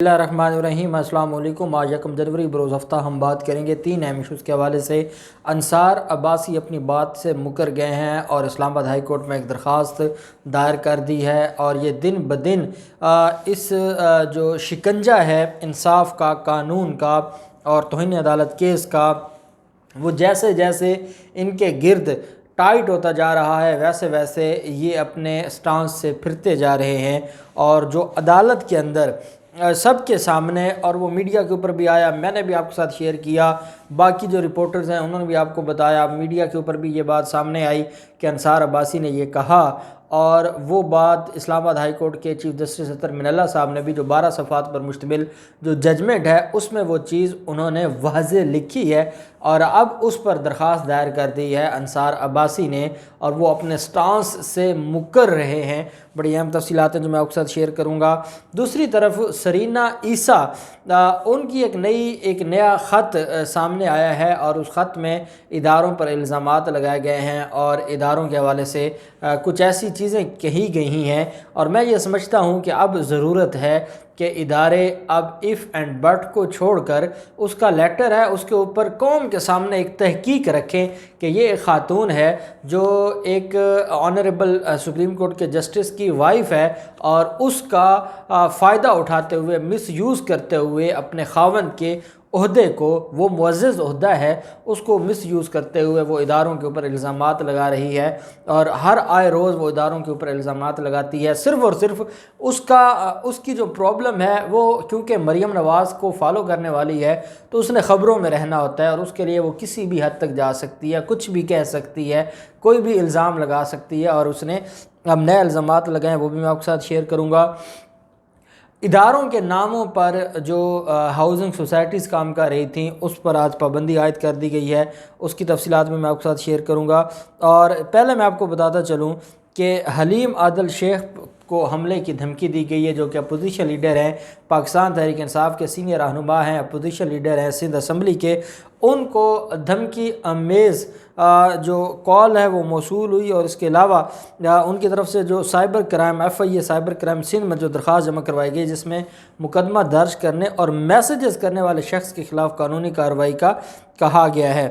بسم اللہ الرحمن الرحیم۔ السلام علیکم۔ آج 1 جنوری بروز ہفتہ ہم بات کریں گے 3 اہم ایشوز کے حوالے سے۔ انصار عباسی اپنی بات سے مکر گئے ہیں اور اسلام آباد ہائی کورٹ میں ایک درخواست دائر کر دی ہے، اور یہ دن بدن اس جو شکنجہ ہے انصاف کا، قانون کا اور توہین عدالت کیس کا، وہ جیسے جیسے ان کے گرد ٹائٹ ہوتا جا رہا ہے ویسے ویسے یہ اپنے سٹانس سے پھرتے جا رہے ہیں، اور جو عدالت کے اندر سب کے سامنے، اور وہ میڈیا کے اوپر بھی آیا، میں نے بھی آپ کے ساتھ شیئر کیا، باقی جو رپورٹرز ہیں انہوں نے بھی آپ کو بتایا، میڈیا کے اوپر بھی یہ بات سامنے آئی کہ انصار عباسی نے یہ کہا، اور وہ بات اسلام آباد ہائی کورٹ کے چیف جسٹس اطہر من اللہ صاحب نے بھی جو 12 صفحات پر مشتمل جو ججمنٹ ہے اس میں وہ چیز انہوں نے واضح لکھی ہے، اور اب اس پر درخواست دائر کر دی ہے انصار عباسی نے، اور وہ اپنے سٹانس سے مکر رہے ہیں۔ بڑی اہم تفصیلات ہیں جو میں آپ کے ساتھ شیئر کروں گا۔ دوسری طرف سرینا عیسیٰ، ان کی ایک نیا خط سامنے آیا ہے، اور اس خط میں اداروں پر الزامات لگائے گئے ہیں اور اداروں کے حوالے سے کچھ ایسی چیزیں کہی گئی ہیں، اور میں یہ سمجھتا ہوں کہ اب ضرورت ہے کہ ادارے اب اف اینڈ بٹ کو چھوڑ کر اس کا لیٹر ہے اس کے اوپر قوم کے سامنے ایک تحقیق رکھیں کہ یہ ایک خاتون ہے جو ایک آنریبل سپریم کورٹ کے جسٹس کی وائف ہے، اور اس کا فائدہ اٹھاتے ہوئے، مس یوز کرتے ہوئے اپنے خاوند کے عہدے کو، وہ معزز عہدہ ہے، اس کو مس یوز کرتے ہوئے وہ اداروں کے اوپر الزامات لگا رہی ہے، اور ہر آئے روز وہ اداروں کے اوپر الزامات لگاتی ہے، صرف اور صرف اس کی جو پرابلم ہے وہ کیونکہ مریم نواز کو فالو کرنے والی ہے تو اس نے خبروں میں رہنا ہوتا ہے، اور اس کے لیے وہ کسی بھی حد تک جا سکتی ہے، کچھ بھی کہہ سکتی ہے، کوئی بھی الزام لگا سکتی ہے، اور اس نے اب نئے الزامات لگائے ہیں، وہ بھی میں آپ کے ساتھ شیئر کروں گا۔ اداروں کے ناموں پر جو ہاؤسنگ سوسائٹیز کام کر رہی تھیں اس پر آج پابندی عائد کر دی گئی ہے، اس کی تفصیلات میں آپ کے ساتھ شیئر کروں گا۔ اور پہلے میں آپ کو بتاتا چلوں کہ حلیم عادل شیخ کو حملے کی دھمکی دی گئی ہے، جو کہ اپوزیشن لیڈر ہیں، پاکستان تحریک انصاف کے سینئر رہنما ہیں، اپوزیشن لیڈر ہیں سندھ اسمبلی کے، ان کو دھمکی امیز جو کال ہے وہ موصول ہوئی، اور اس کے علاوہ ان کی طرف سے جو cyber crime FIA cyber crime Sindh میں جو درخواست جمع کروائی گئی، جس میں مقدمہ درج کرنے اور میسیجز کرنے والے شخص کے خلاف قانونی کارروائی کا کہا گیا ہے۔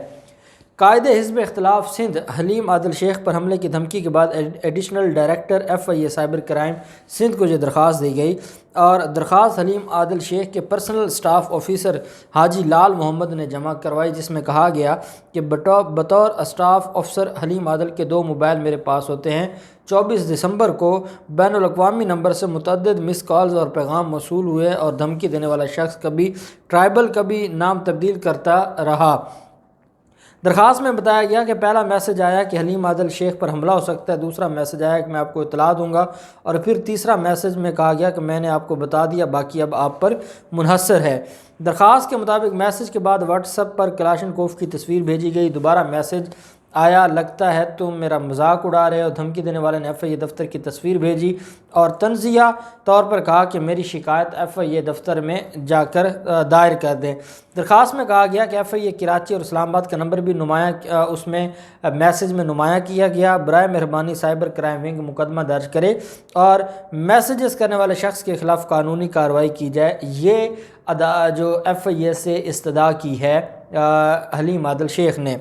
قائد حزب اختلاف سندھ حلیم عادل شیخ پر حملے کی دھمکی کے بعد additional director FIA cyber crime Sindh کو یہ درخواست دی گئی، اور درخواست حلیم عادل شیخ کے پرسنل سٹاف آفیسر حاجی لال محمد نے جمع کروائی، جس میں کہا گیا کہ بطور سٹاف افسر حلیم عادل کے 2 موبائل میرے پاس ہوتے ہیں۔ 24 دسمبر کو بین الاقوامی نمبر سے متعدد مس کالز اور پیغام موصول ہوئے، اور دھمکی دینے والا شخص کبھی ٹرائبل کبھی نام تبدیل کرتا رہا۔ درخواست میں بتایا گیا کہ پہلا میسج آیا کہ حلیم عادل شیخ پر حملہ ہو سکتا ہے، دوسرا میسج آیا کہ میں آپ کو اطلاع دوں گا، اور پھر تیسرا میسج میں کہا گیا کہ میں نے آپ کو بتا دیا، باقی اب آپ پر منحصر ہے۔ درخواست کے مطابق میسج کے بعد واٹس ایپ پر کلاشنکوف کی تصویر بھیجی گئی، دوبارہ میسج آیا لگتا ہے تم میرا مذاق اڑا رہے ہو، دھمکی دینے والے نے FIA دفتر کی تصویر بھیجی اور تنزیہ طور پر کہا کہ میری شکایت FIA دفتر میں جا کر دائر کر دیں۔ درخواست میں کہا گیا کہ FIA کراچی اور اسلام آباد کا نمبر بھی اس میں میسج میں نمایاں کیا گیا، برائے مہربانی سائبر کرائم ونگ مقدمہ درج کرے اور میسیجز کرنے والے شخص کے خلاف قانونی کارروائی کی جائے۔ یہ جو FIA سے استدعا کی ہے حلیم عادل شیخ نے۔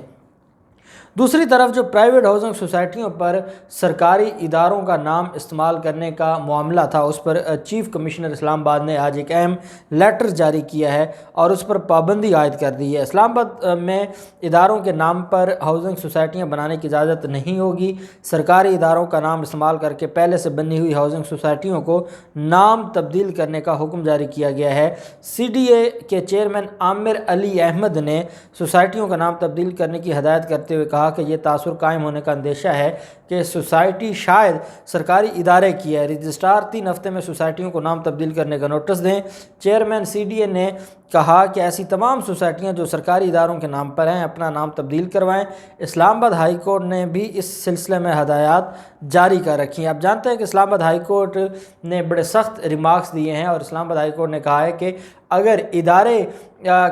دوسری طرف جو پرائیویٹ ہاؤسنگ سوسائٹیوں پر سرکاری اداروں کا نام استعمال کرنے کا معاملہ تھا، اس پر چیف کمشنر اسلام آباد نے آج ایک اہم لیٹر جاری کیا ہے اور اس پر پابندی عائد کر دی ہے۔ اسلام آباد میں اداروں کے نام پر ہاؤسنگ سوسائٹیاں بنانے کی اجازت نہیں ہوگی۔ سرکاری اداروں کا نام استعمال کر کے پہلے سے بنی ہوئی ہاؤسنگ سوسائٹیوں کو نام تبدیل کرنے کا حکم جاری کیا گیا ہے۔ CDA کے چیئرمین عامر علی احمد نے سوسائٹیوں کا نام تبدیل کرنے کی ہدایت کرتے ہوئے کہا کہ یہ تاثر قائم ہونے کا اندیشہ ہے کہ سوسائٹی شاید سرکاری ادارے کی ہے۔ رجسٹرار 3 ہفتے میں سوسائٹیوں کو نام تبدیل کرنے کا نوٹس دیں۔ چیئرمین CDA نے کہا کہ ایسی تمام سوسائٹیاں جو سرکاری اداروں کے نام پر ہیں اپنا نام تبدیل کروائیں۔ اسلام آباد ہائی کورٹ نے بھی اس سلسلے میں ہدایات جاری کر رکھی ہیں۔ آپ جانتے ہیں کہ اسلام آباد ہائی کورٹ نے بڑے سخت ریمارکس دیے ہیں، اور اسلام آباد ہائی کورٹ نے کہا ہے کہ اگر ادارے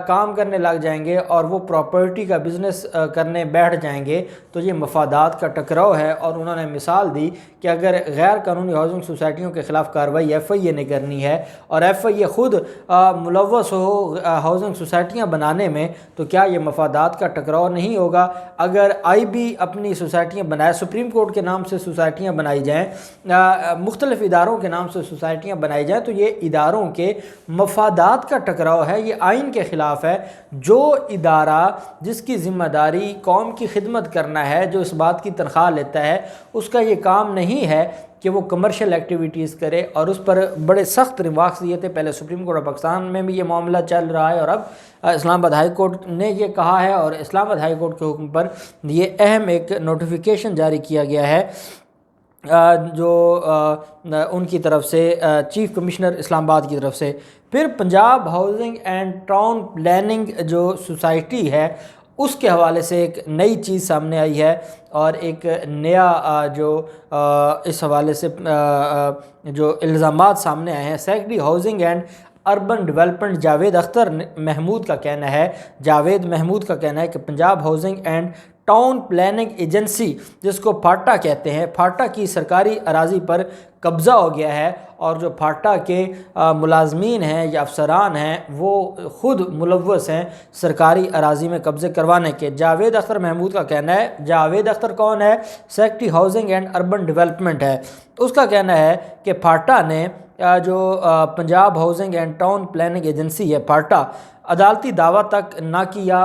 کام کرنے لگ جائیں گے اور وہ پراپرٹی کا بزنس کرنے بیٹھ جائیں گے تو یہ مفادات کا ٹکراؤ ہے، اور انہوں نے مثال دی کہ اگر غیر قانونی ہاؤسنگ سوسائٹیوں کے خلاف کارروائی ایف آئی اے نے کرنی ہے اور ایف آئی اے خود ملوث ہو ہاؤسنگ سوسائٹیاں بنانے میں، تو کیا یہ مفادات کا ٹکراؤ نہیں ہوگا؟ اگر آئی بی اپنی سوسائٹیاں بنائے، سپریم کورٹ کے نام سے سوسائٹیاں بنائی جائیں، مختلف اداروں کے نام سے سوسائٹیاں بنائی جائیں، تو یہ اداروں کے مفادات کا ٹکراؤ ہے، یہ آئین کے خلاف ہے۔ جو ادارہ جس کی ذمہ داری قوم کی خدمت کرنا ہے، جو اس بات کی تنخواہ لیتا ہے، اس کا یہ کام نہیں ہے کہ وہ کمرشل ایکٹیویٹیز کرے، اور اس پر بڑے سخت ریمارکس دیے تھے۔ پہلے سپریم کورٹ آف پاکستان میں بھی یہ معاملہ چل رہا ہے، اور اب اسلام آباد ہائی کورٹ نے یہ کہا ہے، اور اسلام آباد ہائی کورٹ کے حکم پر یہ اہم ایک نوٹیفیکیشن جاری کیا گیا ہے جو ان کی طرف سے چیف کمشنر اسلام آباد کی طرف سے۔ پھر Punjab housing and town planning جو سوسائٹی ہے، اس کے حوالے سے ایک نئی چیز سامنے آئی ہے، اور ایک نیا جو اس حوالے سے جو الزامات سامنے آئے ہیں۔ Secretary housing and urban development Javed Akhtar Mahmood کا کہنا ہے کہ Punjab housing and town planning agency, جس کو پھاٹا کہتے ہیں، پھاٹا کی سرکاری اراضی پر قبضہ ہو گیا ہے، اور جو پھاٹا کے ملازمین ہیں یا افسران ہیں وہ خود ملوث ہیں سرکاری اراضی میں قبضے کروانے کے۔ جاوید اختر محمود کا کہنا ہے، جاوید اختر کون ہے؟ Secretary housing and urban development ہے۔ اس کا کہنا ہے کہ پھاٹا نے جو Punjab housing and town planning agency ہے، پھاٹا، عدالتی دعویٰ تک نہ کیا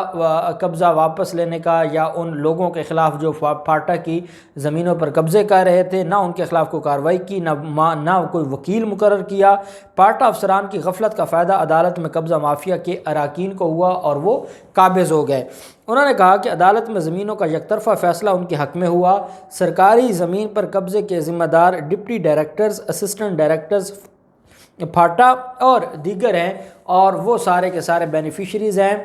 قبضہ واپس لینے کا، یا ان لوگوں کے خلاف جو پھاٹا کی زمینوں پر قبضے کر رہے تھے، نہ ان کے خلاف کوئی کارروائی کی، نہ کوئی وکیل مقرر کیا۔ پھاٹا افسران کی غفلت کا فائدہ عدالت میں قبضہ مافیا کے اراکین کو ہوا اور وہ قابض ہو گئے۔ انہوں نے کہا کہ عدالت میں زمینوں کا یک طرفہ فیصلہ ان کے حق میں ہوا۔ سرکاری زمین پر قبضے کے ذمہ دار ڈپٹی ڈائریکٹرز، اسسٹنٹ ڈائریکٹرز پھاٹا اور دیگر ہیں، اور وہ سارے کے سارے بینیفیشریز ہیں،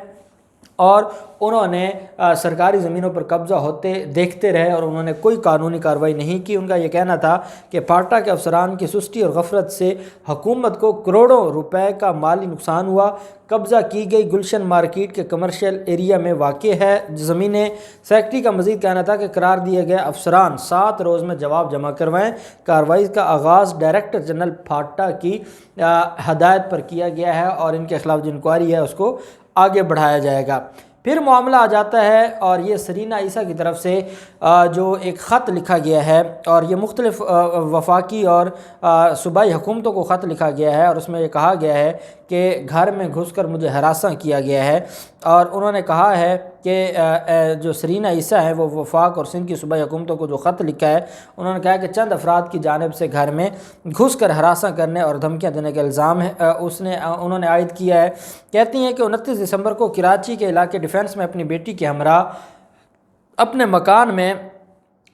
اور انہوں نے سرکاری زمینوں پر قبضہ ہوتے دیکھتے رہے اور انہوں نے کوئی قانونی کارروائی نہیں کی۔ ان کا یہ کہنا تھا کہ پھاٹا کے افسران کی سستی اور غفلت سے حکومت کو کروڑوں روپے کا مالی نقصان ہوا۔ قبضہ کی گئی گلشن مارکیٹ کے کمرشل ایریا میں واقع ہے زمینیں۔ سیکرٹری کا مزید کہنا تھا کہ قرار دیے گئے افسران 7 روز میں جواب جمع کروائیں۔ کارروائی کا آغاز ڈائریکٹر جنرل پھاٹا کی ہدایت پر کیا گیا ہے، اور ان کے خلاف جو انکوائری ہے اس کو آگے بڑھایا جائے گا۔ پھر معاملہ آ جاتا ہے، اور یہ سرینا عیسیٰ کی طرف سے جو ایک خط لکھا گیا ہے، اور یہ مختلف وفاقی اور صوبائی حکومتوں کو خط لکھا گیا ہے، اور اس میں یہ کہا گیا ہے کہ گھر میں گھس کر مجھے ہراساں کیا گیا ہے، اور انہوں نے کہا ہے کہ جو سرینا عیسیٰ ہے وہ وفاق اور سندھ کی صوبائی حکومتوں کو جو خط لکھا ہے، انہوں نے کہا کہ چند افراد کی جانب سے گھر میں گھس کر ہراساں کرنے اور دھمکیاں دینے کا الزام ہے انہوں نے عائد کیا ہے۔ کہتی ہیں کہ 29 دسمبر کو کراچی کے علاقے ڈیفنس میں اپنی بیٹی کے ہمراہ اپنے مکان میں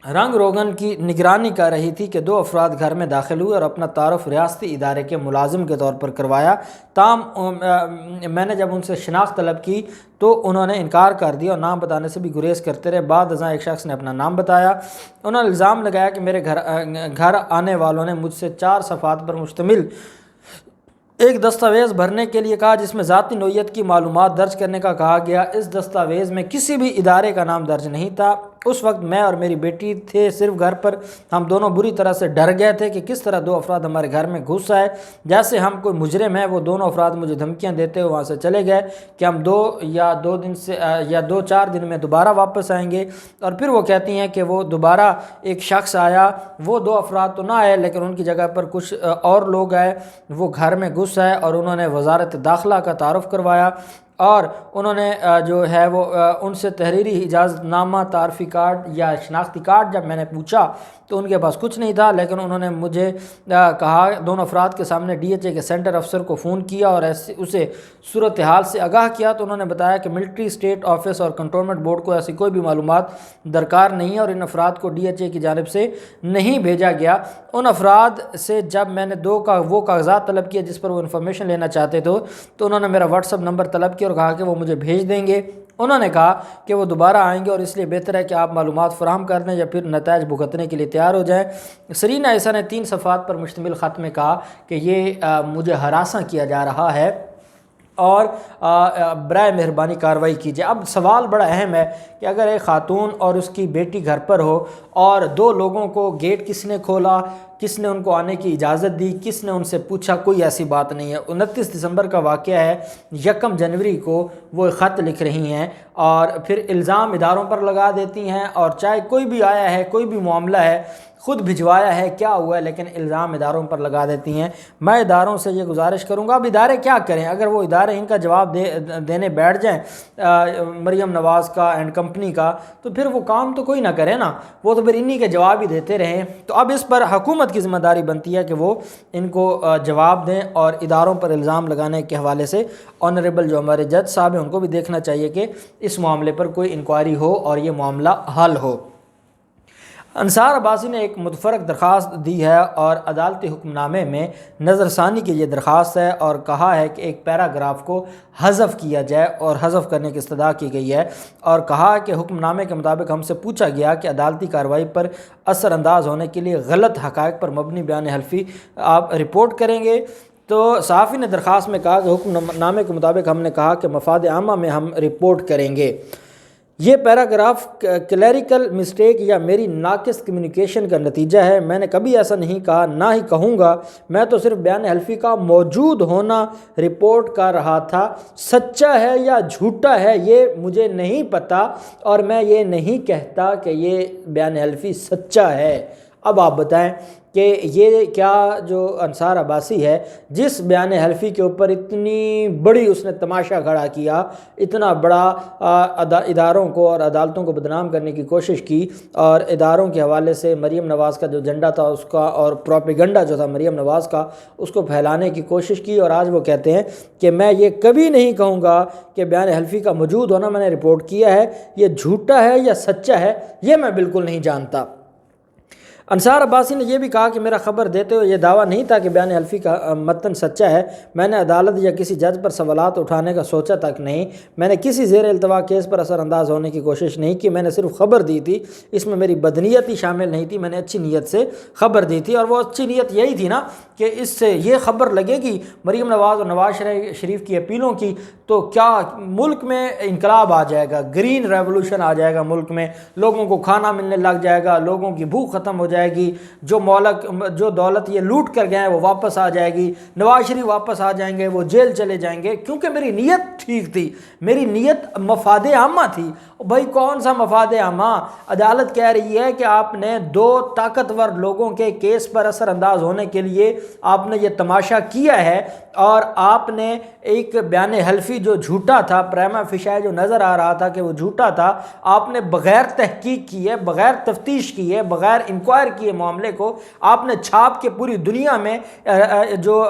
رنگ روغن کی نگرانی کر رہی تھی کہ 2 افراد گھر میں داخل ہوئے اور اپنا تعارف ریاستی ادارے کے ملازم کے طور پر کروایا۔ میں نے جب ان سے شناخت طلب کی تو انہوں نے انکار کر دیا اور نام بتانے سے بھی گریز کرتے رہے۔ بعد ازاں ایک شخص نے اپنا نام بتایا۔ انہوں نے الزام لگایا کہ میرے گھر آنے والوں نے مجھ سے 4 صفحات پر مشتمل ایک دستاویز بھرنے کے لیے کہا، جس میں ذاتی نوعیت کی معلومات درج کرنے کا کہا گیا۔ اس دستاویز میں کسی بھی ادارے کا نام درج نہیں تھا۔ اس وقت میں اور میری بیٹی تھے صرف گھر پر۔ ہم دونوں بری طرح سے ڈر گئے تھے کہ کس طرح 2 افراد ہمارے گھر میں گھس آئے، جیسے ہم کوئی مجرم ہیں۔ وہ دونوں افراد مجھے دھمکیاں دیتے ہوئے وہاں سے چلے گئے کہ ہم 2-4 دن میں دوبارہ واپس آئیں گے، اور پھر وہ کہتی ہیں کہ وہ دوبارہ ایک شخص آیا، وہ 2 افراد تو نہ آئے لیکن ان کی جگہ پر کچھ اور لوگ آئے، وہ گھر میں گھس آئے اور انہوں نے وزارت داخلہ کا تعارف کروایا، اور انہوں نے جو ہے وہ ان سے تحریری اجازت نامہ، تعارفی کارڈ یا شناختی کارڈ جب میں نے پوچھا تو ان کے پاس کچھ نہیں تھا، لیکن انہوں نے مجھے کہا، دونوں افراد کے سامنے ڈی ایچ اے کے سینٹر افسر کو فون کیا اور اسے صورتحال سے آگاہ کیا، تو انہوں نے بتایا کہ ملٹری اسٹیٹ آفس اور کنٹونمنٹ بورڈ کو ایسی کوئی بھی معلومات درکار نہیں ہے اور ان افراد کو ڈی ایچ اے کی جانب سے نہیں بھیجا گیا۔ ان افراد سے جب میں نے وہ کاغذات طلب کیے جس پر وہ انفارمیشن لینا چاہتے تھے، تو انہوں نے میرا واٹس ایپ نمبر طلب کیا اور کہا کہ وہ مجھے بھیج دیں گے۔ انہوں نے کہا کہ وہ دوبارہ آئیں گے اور اس لیے بہتر ہے کہ آپ معلومات فراہم کر دیں یا پھر نتائج بھگتنے کے لیے تیار ہو جائیں۔ سرینا عیسیٰ نے 3 صفحات پر مشتمل خط میں کہا کہ یہ مجھے ہراساں کیا جا رہا ہے اور برائے مہربانی کارروائی کیجیے۔ اب سوال بڑا اہم ہے کہ اگر ایک خاتون اور اس کی بیٹی گھر پر ہو اور دو لوگوں کو گیٹ کس نے کھولا، کس نے ان کو آنے کی اجازت دی، کس نے ان سے پوچھا، کوئی ایسی بات نہیں ہے۔ 29 دسمبر کا واقعہ ہے، 1 جنوری کو وہ خط لکھ رہی ہیں اور پھر الزام اداروں پر لگا دیتی ہیں، اور چاہے کوئی بھی آیا ہے، کوئی بھی معاملہ ہے، خود بھجوایا ہے، کیا ہوا ہے، لیکن الزام اداروں پر لگا دیتی ہیں۔ میں اداروں سے یہ گزارش کروں گا، اب ادارے کیا کریں؟ اگر وہ ادارے ان کا جواب دینے بیٹھ جائیں مریم نواز کا اینڈ کمپنی کا، تو پھر وہ کام تو کوئی نہ کرے نا، وہ تو پھر انہی کے جواب ہی دیتے رہیں۔ تو اب اس پر حکومت کی ذمہ داری بنتی ہے کہ وہ ان کو جواب دیں، اور اداروں پر الزام لگانے کے حوالے سے آنریبل جو ہمارے جج صاحب ہیں ان کو بھی دیکھنا چاہیے کہ اس معاملے پر کوئی انکوائری ہو اور یہ معاملہ حل ہو۔ انصار عباسی نے ایک متفرق درخواست دی ہے اور عدالتی حکم نامے میں نظر ثانی کی یہ درخواست ہے، اور کہا ہے کہ ایک پیراگراف کو حذف کیا جائے، اور حذف کرنے کی استدعا کی گئی ہے، اور کہا کہ حکم نامے کے مطابق ہم سے پوچھا گیا کہ عدالتی کارروائی پر اثر انداز ہونے کے لیے غلط حقائق پر مبنی بیان حلفی آپ رپورٹ کریں گے۔ تو صحافی نے درخواست میں کہا کہ حکم نامے کے مطابق ہم نے کہا کہ مفاد عامہ میں ہم رپورٹ کریں گے۔ یہ پیراگراف کلیریکل مسٹیک یا میری ناقص کمیونیکیشن کا نتیجہ ہے، میں نے کبھی ایسا نہیں کہا، نہ ہی کہوں گا، میں تو صرف بیان حلفی کا موجود ہونا رپورٹ کر رہا تھا، سچا ہے یا جھوٹا ہے یہ مجھے نہیں پتہ، اور میں یہ نہیں کہتا کہ یہ بیان حلفی سچا ہے۔ اب آپ بتائیں کہ یہ کیا جو انصار عباسی ہے، جس بیان حلفی کے اوپر اتنی بڑی اس نے تماشا کھڑا کیا، اتنا بڑا اداروں کو اور عدالتوں کو بدنام کرنے کی کوشش کی، اور اداروں کے حوالے سے مریم نواز کا جو جھنڈا تھا اس کا، اور پروپیگنڈا جو تھا مریم نواز کا، اس کو پھیلانے کی کوشش کی، اور آج وہ کہتے ہیں کہ میں یہ کبھی نہیں کہوں گا کہ بیان حلفی کا موجود ہونا میں نے رپورٹ کیا ہے، یہ جھوٹا ہے یا سچا ہے یہ میں بالکل نہیں جانتا۔ انصار عباسی نے یہ بھی کہا کہ میرا خبر دیتے ہوئے یہ دعویٰ نہیں تھا کہ بیان حلفی کا متن سچا ہے، میں نے عدالت یا کسی جج پر سوالات اٹھانے کا سوچا تک نہیں، میں نے کسی زیر التوا کیس پر اثر انداز ہونے کی کوشش نہیں کی، میں نے صرف خبر دی تھی، اس میں میری بدنیتی شامل نہیں تھی، میں نے اچھی نیت سے خبر دی تھی، اور وہ اچھی نیت یہی تھی نا کہ اس سے یہ خبر لگے گی مریم نواز اور نواز شریف کی اپیلوں کی، تو کیا ملک میں انقلاب آ جائے گا، گرین ریولوشن آ جائے گا، ملک میں لوگوں کو کھانا ملنے لگ جائے گا، لوگوں کی بھوک ختم ہو جائے گی، جو دولت یہ لوٹ کر گئے ہیں وہ واپس آ جائے گی، نواز شریف واپس آ جائیں گے، وہ جیل چلے جائیں گے، کیونکہ میری نیت ٹھیک تھی، میری نیت مفاد عامہ تھی۔ بھائی کون سا مفاد عامہ؟ عدالت کہہ رہی ہے کہ آپ نے 2 طاقتور لوگوں کے کیس پر اثر انداز ہونے کے لیے آپ نے یہ تماشا کیا ہے، اور آپ نے ایک بیان حلفی جو جھوٹا تھا، پریما فیشائے جو نظر آ رہا تھا کہ وہ جھوٹا تھا، آپ نے بغیر تحقیق کیے، بغیر تفتیش کیے، بغیر انکوائر کیے معاملے کو آپ نے چھاپ کے پوری دنیا میں جو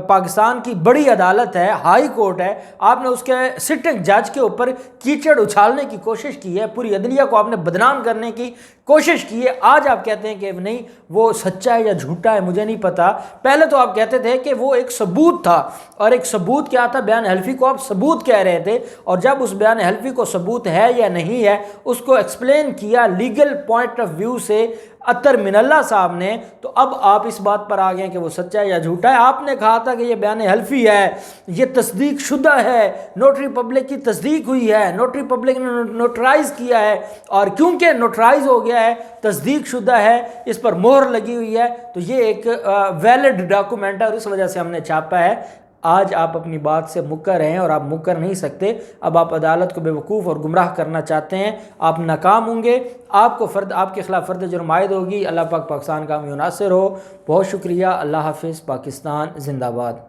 پاکستان کی بڑی عدالت ہے، ہائی کورٹ ہے، آپ نے اس کے سٹنگ جج کے اوپر کیچڑ اچھالنے کی کوشش کی ہے، پوری عدلیہ کو آپ نے بدنام کرنے کی کوشش کی ہے۔ آج آپ کہتے ہیں کہ نہیں وہ سچا ہے یا جھوٹا ہے مجھے نہیں پتا۔ پہلے تو آپ کہتے تھے کہ وہ ایک ثبوت تھا، اور ایک ثبوت کیا تھا؟ بیان حلفی کو آپ ثبوت کہہ رہے تھے، اور جب اس بیان حلفی کو ثبوت ہے یا نہیں ہے اس کو ایکسپلین کیا لیگل پوائنٹ آف ویو سے اطہر من اللہ صاحب نے، تو اب آپ اس بات پر آ گئے کہ وہ سچا ہے یا جھوٹا ہے۔ آپ نے کہا تھا کہ یہ بیان حلفی ہے، یہ تصدیق شدہ ہے، نوٹری پبلک کی تصدیق ہوئی ہے، نوٹری پبلک نے نوٹرائز کیا ہے، اور کیونکہ نوٹرائز ہو گیا ہے، تصدیق شدہ ہے، اس پر مہر لگی ہوئی ہے، تو یہ ایک ویلڈ ڈاکومنٹ ہے، اور اس وجہ سے ہم نے چھاپا ہے۔ آج آپ اپنی بات سے مکر ہیں، اور آپ مکر نہیں سکتے، اب آپ عدالت کو بے وقوف اور گمراہ کرنا چاہتے ہیں، آپ ناکام ہوں گے، آپ کے خلاف فرد جرم عائد ہوگی۔ اللہ پاک پاکستان کا ہم ناصر ہو۔ بہت شکریہ، اللہ حافظ، پاکستان زندہ باد۔